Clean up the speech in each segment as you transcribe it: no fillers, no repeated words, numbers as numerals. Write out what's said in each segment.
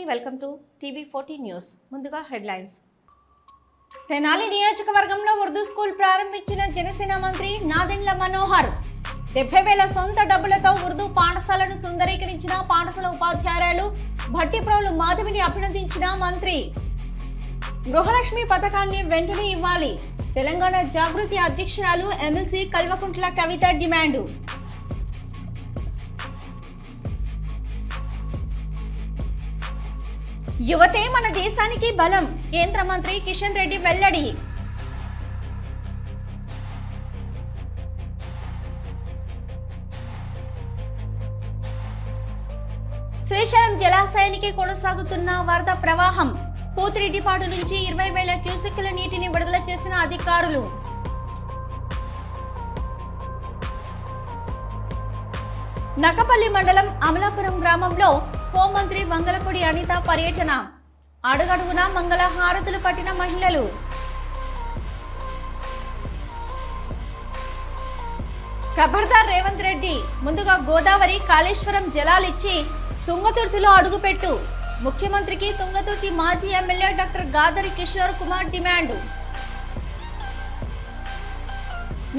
Welcome to టీవీ14 news. ముందుగా headlines. Tenali నియోజకవర్గంలో ఉర్దూ స్కూల్ ప్రారంభించిన జనసేన మంత్రి నాదెండ్ల మనోహర్. 70,000 సొంత డబ్బులతో ఉర్దూ పాఠశాలను సుందరీకరించిన పాఠశాల ఉపాధ్యాయురాలు భట్టిప్రోలు మాధవిని అభినందించిన మంత్రి. గృహలక్ష్మి పథకాన్ని వెంటనే ఇవ్వాలి. తెలంగాణ జాగృతి అధ్యక్షురాలు ఎమ్మెల్సీ కల్వకుంట్ల కవిత డిమాండ్. యువతే మన దేశానికి బలం. కేంద్ర మంత్రి కిషన్ రెడ్డి వెల్లడి. శ్రీశైలం జలాశయానికి కొనసాగుతున్న వరద ప్రవాహం. పూతిరెడ్డిపాడు నుంచి 20,000 క్యూసెక్కుల నీటిని విడుదల చేసిన అధికారులు. నకపల్లి మండలం అమలాపురం గ్రామంలో హోంమంత్రి వంగలపూడి అనిత పర్యటన. అడుగడుగునా మంగళ హారతులు పట్టిన మహిళలు. ఖబర్దార్ రేవంత్ రెడ్డి, ముందుగా గోదావరి కాళేశ్వరం జలాలిచ్చి తుంగతుర్తిలో అడుగుపెట్టు. ముఖ్యమంత్రికి తుంగతుర్తి మాజీ MLA doctor Gadari Kishore Kumar demand.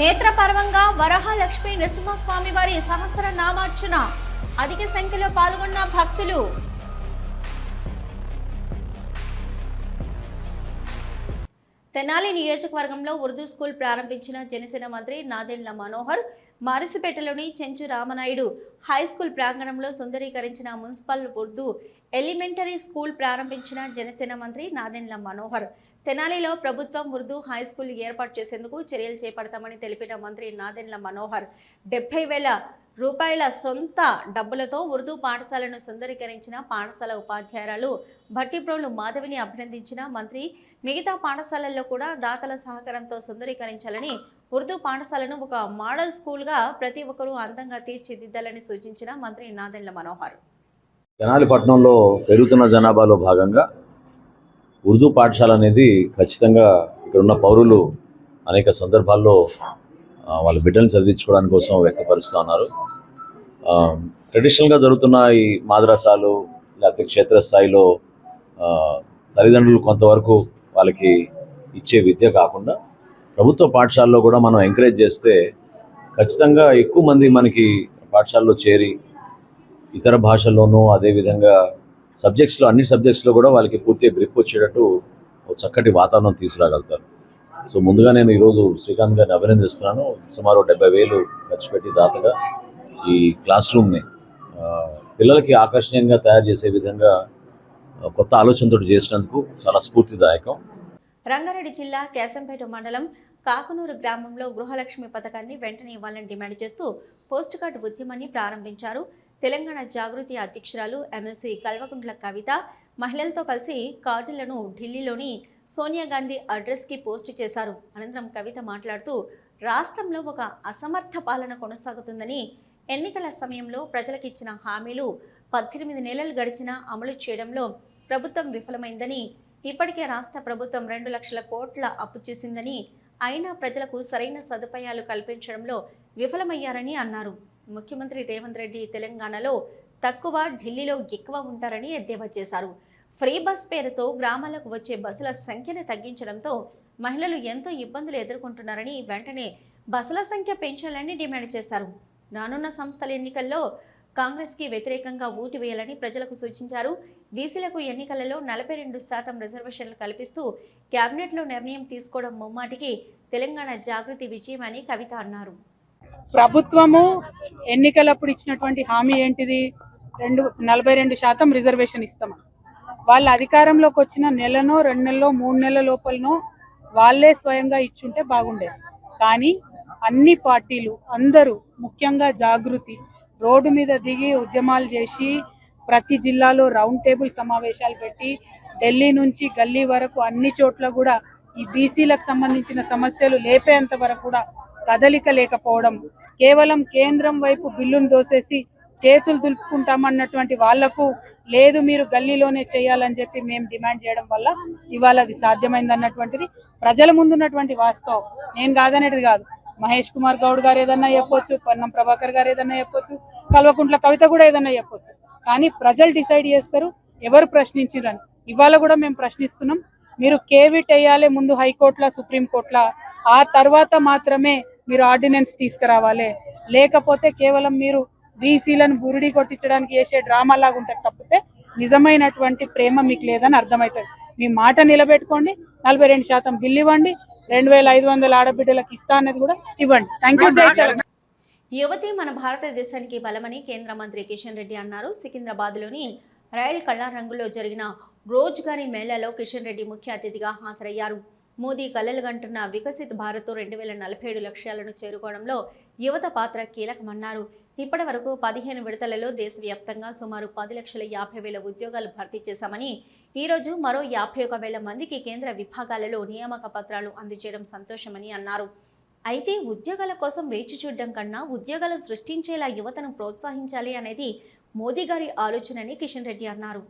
నేత్రపర్వంగా వరహాలక్ష్మి నరసింహస్వామి వారి సహస్ర నామార్చన. అధిక సంఖ్యలో పాల్గొన్న భక్తులు. తెనాలి నియోజకవర్గంలో ఉర్దూ స్కూల్ ప్రారంభించిన జనసేన మంత్రి నాదెండ్ల మనోహర్ మారిసిపేటలోని చెంచు రామనాయుడు హై స్కూల్ ప్రాంగణంలో సుందరీకరించిన మున్సిపల్ ఉర్దూ ఎలిమెంటరీ స్కూల్ ప్రారంభించిన జనసేన మంత్రి నాదెండ్ల మనోహర్. తెనాలిలో ప్రభుత్వం ఉర్దూ హై స్కూల్ ఏర్పాటు చేసేందుకు చర్యలు చేపడతామని తెలిపిన మంత్రి నాదెండ్ల మనోహర్ 70,000 రూపాయల సొంత డబ్బులతో ఉర్దూ పాఠశాలను సుందరీకరించిన పాఠశాల ఉపాధ్యాయురాలు భట్టిప్రోలు మాధవిని అభినందించిన మంత్రి. మిగతా పాఠశాలల్లో కూడా దాతల సహకారంతో సుందరీకరించాలని, ఉర్దూ పాఠశాలను ఒక మోడల్ స్కూల్గా ప్రతి ఒక్కరూ అందంగా తీర్చిదిద్దాలని సూచించిన మంత్రి నాదెండ్ల మనోహర్. తెనాలి పట్టణంలో పెరుగుతున్న జనాభాలో భాగంగా ఉర్దూ పాఠశాల అనేది ఖచ్చితంగా ఇక్కడ ఉన్న పౌరులు అనేక సందర్భాల్లో వాళ్ళ బిడ్డలను చదివించుకోవడానికి కోసం వ్యక్తపరుస్తూ ఉన్నారు. ట్రెడిషనల్గా జరుగుతున్న ఈ మాద్రసాలు లేకపోతే క్షేత్రస్థాయిలో తల్లిదండ్రులు కొంతవరకు వాళ్ళకి ఇచ్చే విద్య కాకుండా ప్రభుత్వ పాఠశాలలో కూడా మనం ఎంకరేజ్ చేస్తే ఖచ్చితంగా ఎక్కువ మంది మనకి పాఠశాలలో చేరి ఇతర భాషల్లోనూ అదేవిధంగా సబ్జెక్ట్స్లో అన్ని సబ్జెక్ట్స్లో కూడా వాళ్ళకి పూర్తిగా గ్రిప్ వచ్చేటట్టు ఒక చక్కటి వాతావరణం తీసుకురాగలుగుతారు. సో ముందుగా నేను ఈరోజు శ్రీకాంత్ గారిని అభినందిస్తున్నాను. సుమారు 70,000 ఖర్చు పెట్టి దాతగా ఈ క్లాస్ రూమ్ని పిల్లలకి ఆకర్షణీయంగా తయారు చేసే విధంగా కొత్త ఆలోచనతో చేసినందుకు చాలా స్ఫూర్తిదాయకం. రంగారెడ్డి జిల్లా కేశంపేట మండలం కాకునూరు గ్రామంలో గృహలక్ష్మి పథకాన్ని వెంటనే ఇవ్వాలని డిమాండ్ చేస్తూ పోస్ట్ కార్డు ఉద్యమాన్ని ప్రారంభించారు. తెలంగాణ జాగృతి అధ్యక్షురాలు ఎమ్మెల్సీ కల్వకుంట్ల కవిత మహిళలతో కలిసి కార్డులను ఢిల్లీలోని సోనియా గాంధీ అడ్రస్కి పోస్ట్ చేశారు. అనంతరం కవిత మాట్లాడుతూ రాష్ట్రంలో ఒక అసమర్థ పాలన కొనసాగుతుందని, ఎన్నికల సమయంలో ప్రజలకు ఇచ్చిన హామీలు 18 నెలలు గడిచినా అమలు చేయడంలో ప్రభుత్వం విఫలమైందని, ఇప్పటికే రాష్ట్ర ప్రభుత్వం 2 లక్షల కోట్ల అప్పు చేసిందని, అయినా ప్రజలకు సరైన సదుపాయాలు కల్పించడంలో విఫలమయ్యారని అన్నారు. ముఖ్యమంత్రి రేవంత్ రెడ్డి తెలంగాణలో తక్కువ, ఢిల్లీలో ఎక్కువ ఉంటారని ఎద్దేవా చేశారు. ఫ్రీ బస్ పేరుతో గ్రామాలకు వచ్చే బస్సుల సంఖ్యను తగ్గించడంతో మహిళలు ఎంతో ఇబ్బందులు ఎదుర్కొంటున్నారని, వెంటనే బస్సుల సంఖ్య పెంచాలని డిమాండ్ చేశారు. రానున్న సంస్థల ఎన్నికల్లో కాంగ్రెస్కి వ్యతిరేకంగా ఓటు వేయాలని ప్రజలకు సూచించారు. బీసీలకు ఎన్నికలలో 42% రిజర్వేషన్లు కల్పిస్తూ కేబినెట్లో నిర్ణయం తీసుకోవడం ముమ్మాటికి తెలంగాణ జాగృతి విజయం అని కవిత అన్నారు. ప్రభుత్వము ఎన్నికలప్పుడు ఇచ్చినటువంటి హామీ ఏంటిది? 42% రిజర్వేషన్ ఇస్తామని. వాళ్ళ అధికారంలోకి వచ్చిన నెలనో 2 నెలలో 3 నెలల లోపలనో వాళ్ళే స్వయంగా ఇచ్చుంటే బాగుండేది. కానీ అన్ని పార్టీలు అందరూ, ముఖ్యంగా జాగృతి, రోడ్డు మీద దిగి ఉద్యమాలు చేసి ప్రతి జిల్లాలో రౌండ్ టేబుల్ సమావేశాలు పెట్టి ఢిల్లీ నుంచి గల్లీ వరకు అన్ని చోట్ల కూడా ఈ బీసీలకు సంబంధించిన సమస్యలు లేపేంత వరకు కూడా కదలిక లేకపోవడం, కేవలం కేంద్రం వైపు బిల్లును దోసేసి చేతులు దులుపుకుంటామన్నటువంటి వాళ్లకు లేదు మీరు గల్లీలోనే చేయాలని చెప్పి మేము డిమాండ్ చేయడం వల్ల ఇవాళ అది సాధ్యమైంది అన్నటువంటిది ప్రజల ముందున్నటువంటి వాస్తవం. నేను కాదనేది కాదు. మహేష్ కుమార్ గౌడ్ గారు ఏదన్నా చెప్పొచ్చు, పొన్నం ప్రభాకర్ గారు ఏదన్నా చెప్పొచ్చు, కల్వకుంట్ల కవిత కూడా ఏదన్నా చెప్పొచ్చు. కానీ ప్రజలు డిసైడ్ చేస్తారు. ఎవరు ప్రశ్నించిరని. ఇవాళ కూడా మేము ప్రశ్నిస్తున్నాం. మీరు కేవిట్ వేయాలి ముందు హైకోర్టులో, సుప్రీంకోర్టులో, ఆ తర్వాత మాత్రమే మీరు ఆర్డినెన్స్ తీసుకురావాలి. లేకపోతే కేవలం మీరు బీసీలను బురిడి కొట్టించడానికి చేసే డ్రామా లాగా ఉంటుంది తప్పితే నిజమైనటువంటి ప్రేమ మీకు లేదని అర్థమవుతుంది. మీ మాట నిలబెట్టుకోండి, 42% బిల్లు ఇవ్వండి, 2500 ఆడబిడ్డలకు ఇస్తా అనేది కూడా ఇవ్వండి. Thank you. జై తెలంగాణ. యువతి మన భారతదేశానికి బలమని కేంద్ర మంత్రి కిషన్ రెడ్డి అన్నారు. సికింద్రాబాద్లోని రైల్ కళారంగులో జరిగిన రోజ్గారీ మేళాలో కిషన్ రెడ్డి ముఖ్య అతిథిగా హాజరయ్యారు. మోదీ కలలు కంటున్న వికసిత్ భారత్ 2047 లక్ష్యాలను చేరుకోవడంలో యువత పాత్ర కీలకమన్నారు. ఇప్పటి వరకు 15 విడతలలో దేశవ్యాప్తంగా సుమారు 10,50,000 ఉద్యోగాలు భర్తీ చేశామని, ఈరోజు మరో 51,000 మందికి కేంద్ర విభాగాలలో నియామక పత్రాలు అందజేయడం సంతోషమని అన్నారు. అయితే ఉద్యోగాల కోసం వేచి చూడడం కన్నా ఉద్యోగాలు సృష్టించేలా యువతను ప్రోత్సహించాలి అనేది మోదీ గారి ఆలోచనని కిషన్ రెడ్డి అన్నారు.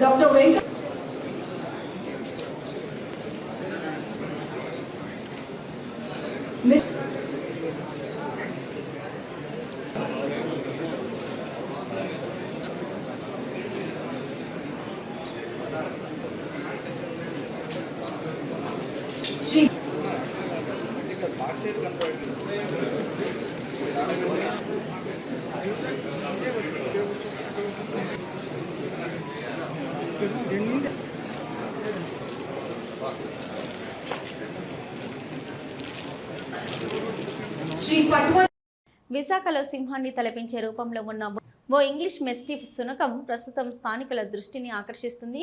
Dr. Venkat. Miss. Shri. విశాఖలో సింహాన్ని తలపించే రూపంలో ఉన్న ఓ ఇంగ్లీష్ మెస్టిఫ్ శునకం ప్రస్తుతం స్థానికుల దృష్టిని ఆకర్షిస్తుంది.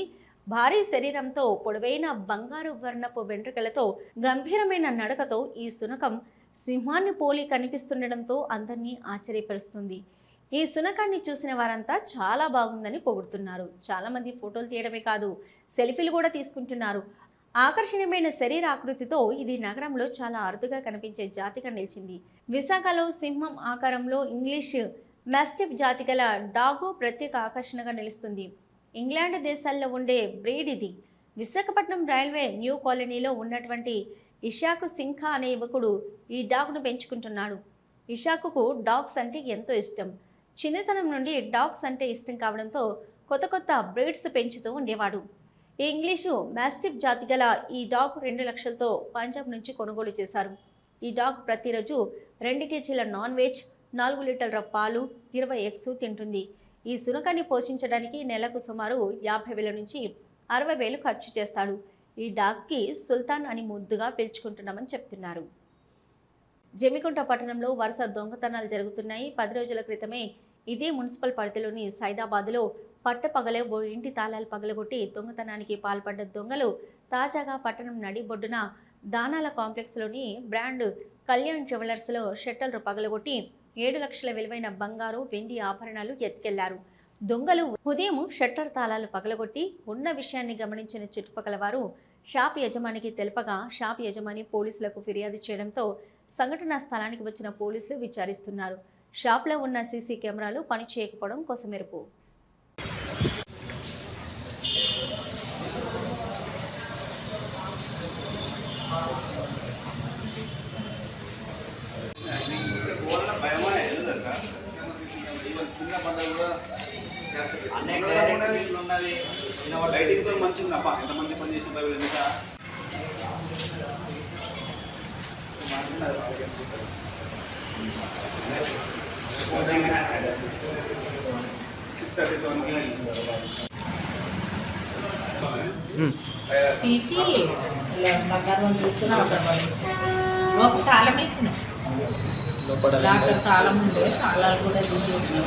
భారీ శరీరంతో, పొడవైన బంగారు వర్ణపు వెంట్రుకలతో, గంభీరమైన నడకతో ఈ శునకం సింహాన్ని పోలి కనిపిస్తుండటంతో అందరినీ ఆశ్చర్యపరుస్తుంది. ఈ శునకాన్ని చూసిన వారంతా చాలా బాగుందని పొగుడుతున్నారు. చాలా మంది ఫోటోలు తీయడమే కాదు, సెల్ఫీలు కూడా తీసుకుంటున్నారు. ఆకర్షణీయమైన శరీర ఆకృతితో ఇది నగరంలో చాలా అరుదుగా కనిపించే జాతిగా నిలిచింది. విశాఖలో సింహం ఆకారంలో ఇంగ్లీష్ మాస్టిఫ్ జాతి గల డాగో ప్రత్యేక ఆకర్షణగా నిలుస్తుంది. ఇంగ్లాండ్ దేశాల్లో ఉండే బ్రీడ్ ఇది. విశాఖపట్నం రైల్వే న్యూ కాలనీలో ఉన్నటువంటి ఇషాకు సింఖా అనే యువకుడు ఈ డాగ్ను పెంచుకుంటున్నాడు. ఇషాకుకు డాగ్స్ అంటే ఎంతో ఇష్టం. చిన్నతనం నుండి డాగ్స్ అంటే ఇష్టం కావడంతో కొత్త కొత్త బ్రీడ్స్ పెంచుతూ ఉండేవాడు. ఈ ఇంగ్లీషు మాస్టిఫ్ జాతి గల ఈ డాగ్ 2 లక్షలతో పంజాబ్ నుంచి కొనుగోలు చేశారు. ఈ డాగ్ ప్రతిరోజు 2 కేజీల నాన్ వెజ్, 4 లీటర్ల పాలు, 20 ఎగ్స్ తింటుంది. ఈ శునకాన్ని పోషించడానికి నెలకు సుమారు 50,000 నుంచి 60,000 ఖర్చు చేస్తాడు. ఈ డాగ్కి సుల్తాన్ అని ముద్దుగా పిలుచుకుంటున్నామని చెప్తున్నారు. జమికుంట పట్టణంలో వరుస దొంగతనాలు జరుగుతున్నాయి. 10 రోజుల క్రితమే ఇదే మున్సిపల్ పరిధిలోని సైదాబాద్లో పట్టపగలే ఓ ఇంటి తాళాలు పగలగొట్టి దొంగతనానికి పాల్పడ్డ దొంగలు తాజాగా పట్టణం నడిబొడ్డున దానాల కాంప్లెక్స్లోని బ్రాండ్ కళ్యాణ్ జ్యువెలర్స్లో షట్టర్లు పగలగొట్టి 7 లక్షల విలువైన బంగారు, వెండి ఆభరణాలు ఎత్తుకెళ్లారు. దొంగలు ఉదయం షట్టర్ తాళాలు పగలగొట్టి ఉన్న విషయాన్ని గమనించిన చుట్టుపక్కల వారు షాప్ యజమానికి తెలపగా షాప్ యజమాని పోలీసులకు ఫిర్యాదు చేయడంతో సంఘటనా స్థలానికి వచ్చిన పోలీసులు విచారిస్తున్నారు. షాప్లో ఉన్న సీసీ కెమెరాలు పనిచేయకపోవడం కొసమెరుపు. తీసి బంగారం తీసుకున్నాం. అక్కడ లోపల తాళం వేసినాం. లాకర్ తాళం ఉండే, తాళాలు కూడా తీసేసినాం.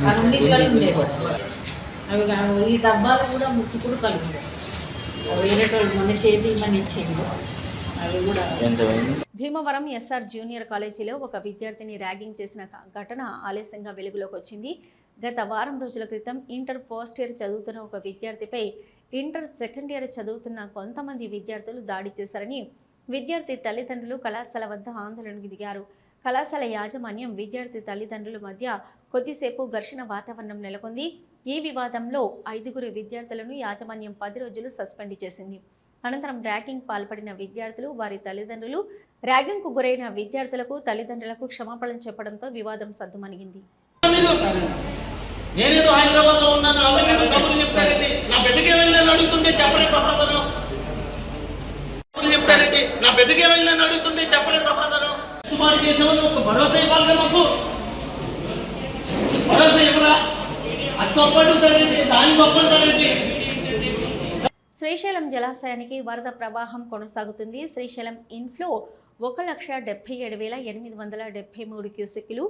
ఆ రెండిట్లలో ఉండేది అవి. ఈ డబ్బాలు కూడా ముక్కుడు కలిగి వేరేటోళ్ళు మొన్న చేపిమని ఇచ్చింది. అవి కూడా. భీమవరం ఎస్ఆర్ జూనియర్ కాలేజీలో ఒక విద్యార్థిని ర్యాగింగ్ చేసిన ఘటన ఆలస్యంగా వెలుగులోకి వచ్చింది. గత వారం రోజుల క్రితం ఇంటర్ ఫస్ట్ ఇయర్ చదువుతున్న ఒక విద్యార్థిపై ఇంటర్ సెకండ్ ఇయర్ చదువుతున్న కొంతమంది విద్యార్థులు దాడి చేశారని విద్యార్థి తల్లిదండ్రులు కళాశాల వద్ద ఆందోళనకు దిగారు. కళాశాల యాజమాన్యం, విద్యార్థి తల్లిదండ్రుల మధ్య కొద్దిసేపు ఘర్షణ వాతావరణం నెలకొంది. ఈ వివాదంలో 5 విద్యార్థులను యాజమాన్యం 10 రోజులు సస్పెండ్ చేసింది. అనంతరం ర్యాగింగ్ పాల్పడిన విద్యార్థులు, వారి తల్లిదండ్రులు, ర్యాగింగ్కు గురైన విద్యార్థులకు తల్లిదండ్రులకు క్షమాపణలు చెప్పడంతో వివాదం సద్దుమణిగింది. నేనేదో హైదరాబాద్ లో ఉన్నాను, అవన్నీ కబుర్లు చెప్తారండి. నా బిడ్డకి ఏమైందని అడుగుతుంటే చెప్పలే సమాధానం. చెప్తారండి, నా బిడ్డకి ఏమైందని అడుగుతుంటే చెప్పలే సమాధానం. కుమారు చేసేవాళ్ళు ఒక భరోసా ఇవ్వాలి కదా, మాకు భరోసా ఇవ్వరా? అది గొప్ప అడుగుతారండి, దాన్ని గొప్ప అంటారండి. శ్రీశైలం జలాశయానికి వరద ప్రవాహం కొనసాగుతుంది. శ్రీశైలం ఇన్ఫ్లో 1,77,873 క్యూసెక్కులు,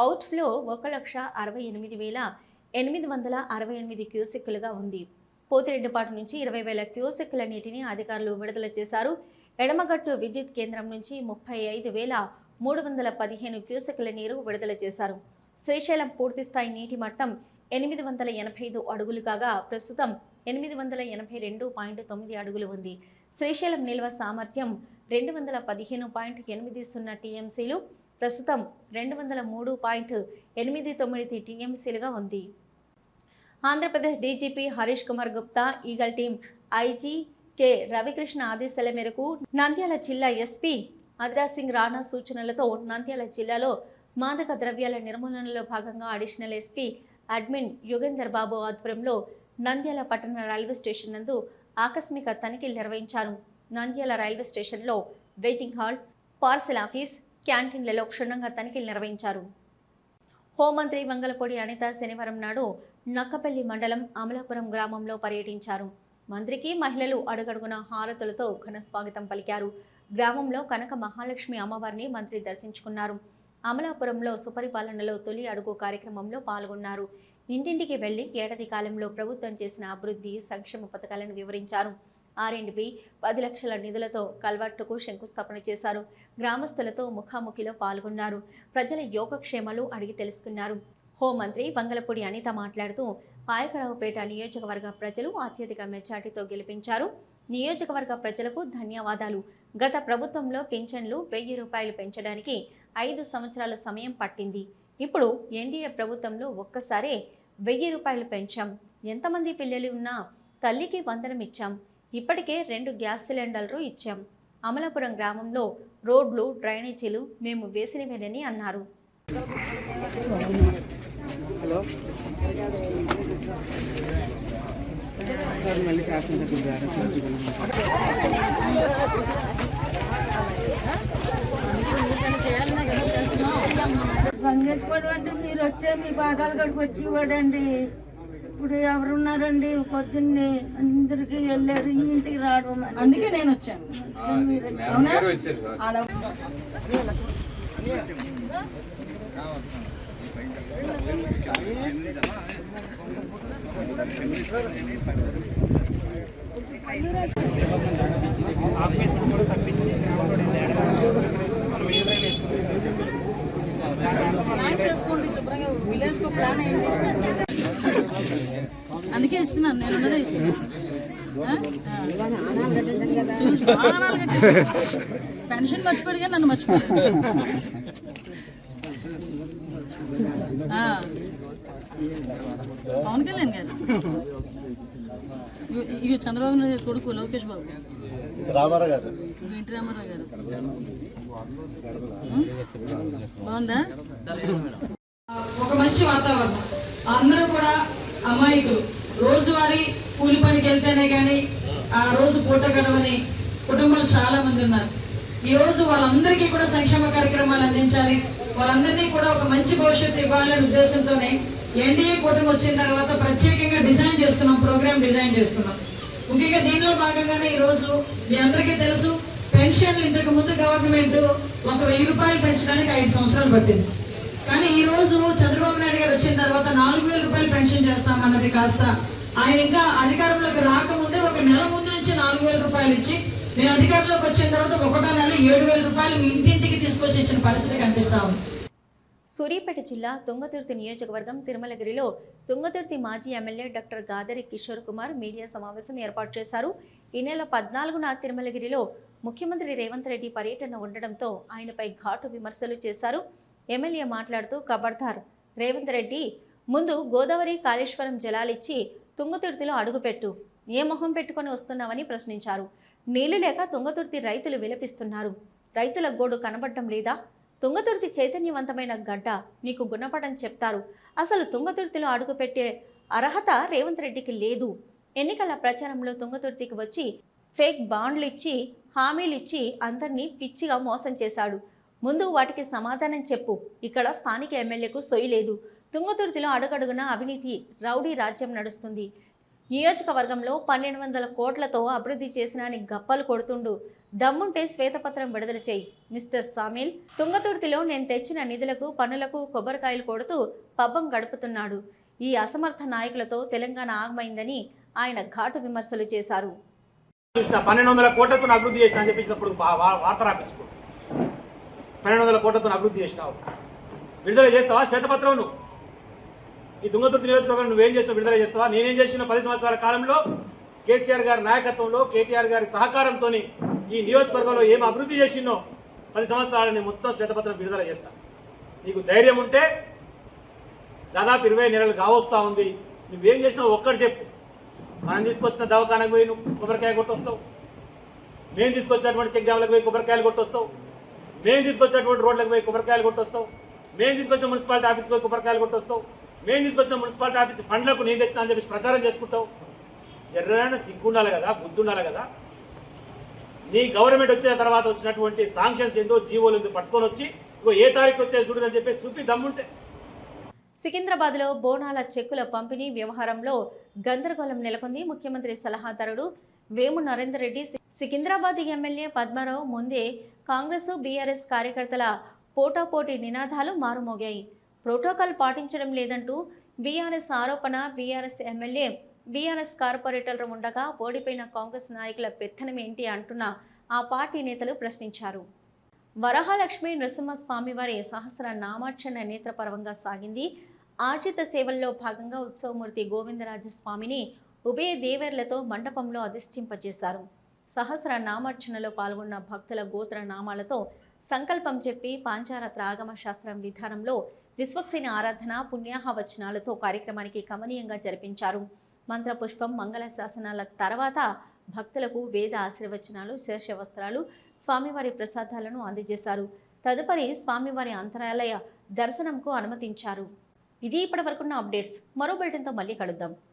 అవుట్ఫ్లో 1,68,868 క్యూసెక్కులుగా ఉంది. పోతిరెడ్డిపాటు నుంచి 20,000 క్యూసెక్కుల నీటిని అధికారులు విడుదల చేశారు. ఎడమగట్టు విద్యుత్ కేంద్రం నుంచి 35,315 క్యూసెక్కుల నీరు విడుదల చేశారు. శ్రీశైలం పూర్తిస్థాయి నీటి మట్టం 885 అడుగులు కాగా ప్రస్తుతం 882.9 అడుగులు ఉంది. శ్రీశైలం నిల్వ సామర్థ్యం 215.80 టీఎంసీలు, ప్రస్తుతం 203.89 టీఎంసీలుగా ఉంది. Andhra Pradesh DGP Harish Kumar Gupta, eagle team IG K Ravikrishna ఆదేశాల మేరకు నంద్యాల జిల్లా ఎస్పీ అదిరాజ్ సింగ్ రాణా సూచనలతో నంద్యాల జిల్లాలో మాదక ద్రవ్యాల నిర్మూలనలో భాగంగా అడిషనల్ ఎస్పీ అడ్మిన్ యుగేందర్ బాబు ఆధ్వర్యంలో నంద్యాల పట్టణ రైల్వే స్టేషన్ నందు ఆకస్మిక తనిఖీలు నిర్వహించారు. నంద్యాల రైల్వే స్టేషన్లో వెయిటింగ్ హాల్, పార్సెల్ ఆఫీస్, క్యాంటీన్లలో క్షుణ్ణంగా తనిఖీలు నిర్వహించారు. హోంమంత్రి వంగలపూడి అనిత శనివారం నాడు నక్కపల్లి మండలం అమలాపురం గ్రామంలో పర్యటించారు. మంత్రికి మహిళలు అడుగడుగున హారతులతో ఘన స్వాగతం పలికారు. గ్రామంలో కనక మహాలక్ష్మి అమ్మవారిని మంత్రి దర్శించుకున్నారు. అమలాపురంలో సుపరిపాలనలో తొలి అడుగు కార్యక్రమంలో పాల్గొన్నారు. ఇంటింటికి వెళ్లి ఏడాది కాలంలో ప్రభుత్వం చేసిన అభివృద్ధి సంక్షేమ పథకాలను వివరించారు. R&B 10 లక్షల నిధులతో కల్వర్టుకు శంకుస్థాపన చేశారు. గ్రామస్తులతో ముఖాముఖిలో పాల్గొన్నారు. ప్రజల యోగక్షేమాలు అడిగి తెలుసుకున్నారు. హోంమంత్రి వంగలపూడి అనిత మాట్లాడుతూ పాయకరావుపేట నియోజకవర్గ ప్రజలు అత్యధిక మెజార్టీతో గెలిపించారు. నియోజకవర్గ ప్రజలకు ధన్యవాదాలు. గత ప్రభుత్వంలో పింఛన్లు 1000 రూపాయలు పెంచడానికి 5 సంవత్సరాల సమయం పట్టింది. ఇప్పుడు ఎన్డీఏ ప్రభుత్వంలో ఒక్కసారే 1000 రూపాయలు పెంచాం. ఎంతమంది పిల్లలు ఉన్నా తల్లికి వందనం ఇచ్చాం. ఇప్పటికే 2 గ్యాస్ సిలిండర్లు ఇచ్చాం. అమలాపురం గ్రామంలో రోడ్లు, డ్రైనేజీలు మేము వేసినవేనని అన్నారు. బంగెట్టుకోడు అంటే మీరు వచ్చే మీ భాగాలు గడికి వచ్చేవాడండి. ఇప్పుడు ఎవరున్నారండి? పొద్దున్నే అందరికి వెళ్ళారు, ఈ ఇంటికి రావడం. అందుకే నేను వచ్చాను. ప్లాన్ చేసుకోండి శుభ్రంగా. విలేజ్ కు ప్లాన్ అయ్యింది, అందుకే ఇస్తున్నాను. నేను ఉన్నదే ఇస్తున్నాను. పెన్షన్ మర్చిపోయాడుగా నన్ను మర్చిపోయాడు. పవన్ కళ్యాణ్ గారు, ఇవి చంద్రబాబు నాయుడు కొడుకు లోకేష్ బాబు, రామారావు గారు, ఎన్టీ రామారావు గారు. బాగుందా? ఒక మంచి వాతావరణం. అందరూ కూడా అమాయకులు. రోజువారీ కూలి పనికి వెళ్తేనే కానీ ఆ రోజు పూట గడవని కుటుంబాలు చాలా మంది ఉన్నారు. ఈ రోజు వాళ్ళందరికీ కూడా సంక్షేమ కార్యక్రమాలు అందించాలి, వాళ్ళందరినీ కూడా ఒక మంచి భవిష్యత్తు ఇవ్వాలనే ఉద్దేశంతోనే ఎన్డీఏ కూటమి వచ్చిన తర్వాత ప్రత్యేకంగా డిజైన్ చేసుకున్నాం, ప్రోగ్రామ్ డిజైన్ చేసుకున్నాం. ముఖ్యంగా దీనిలో భాగంగానే ఈ రోజు మీ అందరికీ తెలుసు, పెన్షన్లు ఇంతకు ముందు గవర్నమెంట్ 1000 రూపాయలు పెంచడానికి 5 సంవత్సరాలు పట్టింది. కానీ ఈ రోజు చంద్రబాబు నాయుడు గారు వచ్చిన తర్వాత 4000 రూపాయలు పెన్షన్ చేస్తామన్నది కాస్త ఆయన ఇంకా అధికారంలోకి రాకముందే ఒక నెల ముందు నుంచి 4000 రూపాయలు ఇచ్చి మేము అధికారంలోకి వచ్చిన తర్వాత 1వ నెల 7000 రూపాయలు మీ ఇంటింటికి తీసుకొచ్చి ఇచ్చిన పరిస్థితి కనిపిస్తా ఉంది. సూర్యాపేట జిల్లా తుంగతుర్తి నియోజకవర్గం తిరుమలగిరిలో తుంగతుర్తి మాజీ MLA doctor Gadari Kishore Kumar media సమావేశం ఏర్పాటు చేశారు. ఈ నెల 14న తిరుమలగిరిలో ముఖ్యమంత్రి రేవంత్ రెడ్డి పర్యటన ఉండడంతో ఆయనపై ఘాటు విమర్శలు చేశారు. ఎమ్మెల్యే మాట్లాడుతూ ఖబర్దార్, రేవంత్ రెడ్డి ముందు గోదావరి కాళేశ్వరం జలాలిచ్చి తుంగతుర్తిలో అడుగుపెట్టు, ఏ మొహం పెట్టుకొని వస్తున్నావని ప్రశ్నించారు. నీళ్లు లేక తుంగతుర్తి రైతులు విలపిస్తున్నారు. రైతుల గోడు కనబడటం లేదా? తుంగతుర్తి చైతన్యవంతమైన గడ్డ, నీకు గుణపడం చెప్తారు. అసలు తుంగతుర్తిలో అడుగుపెట్టే అర్హత రేవంత్ రెడ్డికి లేదు. ఎన్నికల ప్రచారంలో తుంగతుర్తికి వచ్చి ఫేక్ బాండ్లు ఇచ్చి హామీలు ఇచ్చి అందరినీ పిచ్చిగా మోసం చేశాడు. ముందు వాటికి సమాధానం చెప్పు. ఇక్కడ స్థానిక ఎమ్మెల్యేకు సొయ్యి లేదు. తుంగతుర్తిలో అడుగడుగున అవినీతి రౌడీ రాజ్యం నడుస్తుంది. నియోజకవర్గంలో 1200 కోట్లతో అభివృద్ధి చేసిన అని గప్పలు కొడుతుండు. దమ్ముంటే శ్వేతపత్రం విడుదల చేయి మిస్టర్ సామిల్. తుంగతుర్తిలో నేను తెచ్చిన నిధులకు పన్నులకు కొబ్బరికాయలు కొడుతూ పబ్బం గడుపుతున్నాడు. ఈ అసమర్థ నాయకులతో తెలంగాణ ఆగమైందని ఆయన ఘాటు విమర్శలు చేశారు. 1200 కోట్లతో అభివృద్ధి చేసిన అని చెప్పేసినప్పుడు వార్త రాపించుకో. 1200 కోట్లతో అభివృద్ధి చేసినావు, విడుదల చేస్తావా శ్వేతపత్రం? నువ్వు ఈ తుంగతుర్తి నియోజకవర్గం నువ్వేం చేసినావు, విడుదల చేస్తావా? నేనేం చేసిన 10 సంవత్సరాల కాలంలో కేసీఆర్ గారి నాయకత్వంలో కేటీఆర్ గారి సహకారంతో ఈ నియోజకవర్గంలో ఏం అభివృద్ధి చేసినో 10 సంవత్సరాలని మొత్తం శ్వేతపత్రం విడుదల చేస్తా. నీకు ధైర్యం ఉంటే దాదాపు 20 నెలలు కావస్తా ఉంది, నువ్వేం చేసినావు ఒక్కటి చెప్పు. మనం తీసుకొచ్చిన దవాఖానకు పోయి నువ్వు కొబ్బరికాయ కొట్టొస్తావు, మేము తీసుకొచ్చినటువంటి చెక్ డ్యామ్లకు పోయి కొబ్బరికాయలు కొట్టొస్తావు, మేము తీసుకొచ్చినటువంటి రోడ్లకు పోయి కొబ్బరికాయలు కొట్టొస్తావు, మేము తీసుకొచ్చిన మున్సిపాలిటీ ఆఫీస్కి పోయి కొబ్బరికాయలు కొట్టొస్తావు, మేము తీసుకొచ్చిన మున్సిపాలిటీ ఆఫీస్ ఫండ్లకు నేను తెచ్చినా అని చెప్పి ప్రచారం చేసుకుంటావు. జర్రైన సిగ్గు ఉండాలి కదా, బుద్ధి ఉండాలి కదా. నీ గవర్నమెంట్ వచ్చిన తర్వాత వచ్చినటువంటి శాంక్షన్స్ ఏందో జీవోలు ఏందో పట్టుకొని వచ్చి ఇంకో ఏ తారీఖు వచ్చే చూడని అని చెప్పి చూపి దమ్ముంటే. సికింద్రాబాద్లో బోనాల చెక్కుల పంపిణీ వ్యవహారంలో గందరగోళం నెలకొంది. ముఖ్యమంత్రి సలహాదారుడు వేము నరేందర్ రెడ్డి, సికింద్రాబాద్ ఎమ్మెల్యే పద్మారావు ముందే కాంగ్రెస్ బీఆర్ఎస్ కార్యకర్తల పోటాపోటీ నినాదాలు మారుమోగాయి. ప్రోటోకాల్ పాటించడం లేదంటూ బీఆర్ఎస్ ఆరోపణ. బీఆర్ఎస్ ఎమ్మెల్యే బీఆర్ఎస్ కార్పొరేటర్లు ఉండగా ఓడిపోయిన కాంగ్రెస్ నాయకుల పెత్తనం ఏంటి అంటున్న ఆ పార్టీ నేతలు ప్రశ్నించారు. వరహాలక్ష్మి నృసింహస్వామి వారి సహస్ర నామార్చన నేత్రపర్వంగా సాగింది. ఆర్జిత సేవల్లో భాగంగా ఉత్సవమూర్తి గోవిందరాజస్వామిని ఉభయ దేవేర్లతో మండపంలో అధిష్ఠింపజేశారు. సహస్ర నామార్చనలో పాల్గొన్న భక్తుల గోత్ర నామాలతో సంకల్పం చెప్పి పాంచారత్ర ఆగమ శాస్త్రం విధానంలో విశ్వక్సేన ఆరాధన పుణ్యాహవచనాలతో కార్యక్రమానికి కమనీయంగా జరిపించారు. మంత్రపుష్పం మంగళ శాసనాల తర్వాత భక్తులకు వేద ఆశీర్వచనాలు, శేష వస్త్రాలు, స్వామివారి ప్రసాదాలను అందజేశారు. తదుపరి స్వామివారి అంతరాలయ దర్శనంకు అనుమతించారు. ఇది ఇప్పటివరకున్న అప్డేట్స్. మరో బులెటిన్తో మళ్ళీ కలుద్దాం.